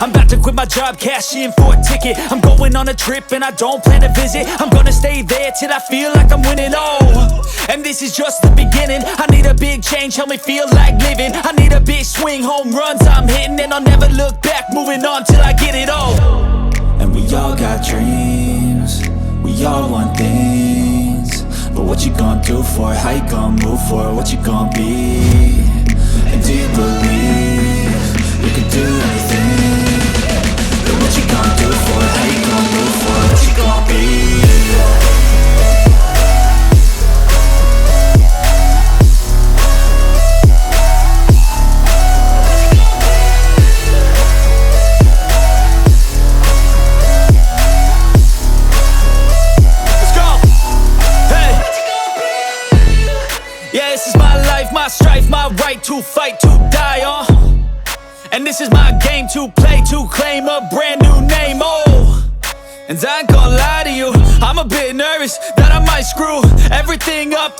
I'm about to quit my job, cash in for a ticket. I'm going on a trip and I don't plan to visit. I'm gonna stay there till I feel like I'm winning, oh. And this is just the beginning. I need a big change, help me feel like living. I need a big swing, home runs I'm hitting. And I'll never look back, moving on till I get it all. And we all got dreams, we all want things. But what you gonna do for it? How you gonna move for it? What you gonna be? And do you believe you can do anything? What you gonna do for it? How you gonna move for it? What you gonna be? Let's go! Hey! Yeah, this is my life, my strife, my right to fight, to die on. And this is my game to play, to claim a brand new name, oh. And I ain't gonna lie to you, I'm a bit nervous that I might screw everything up.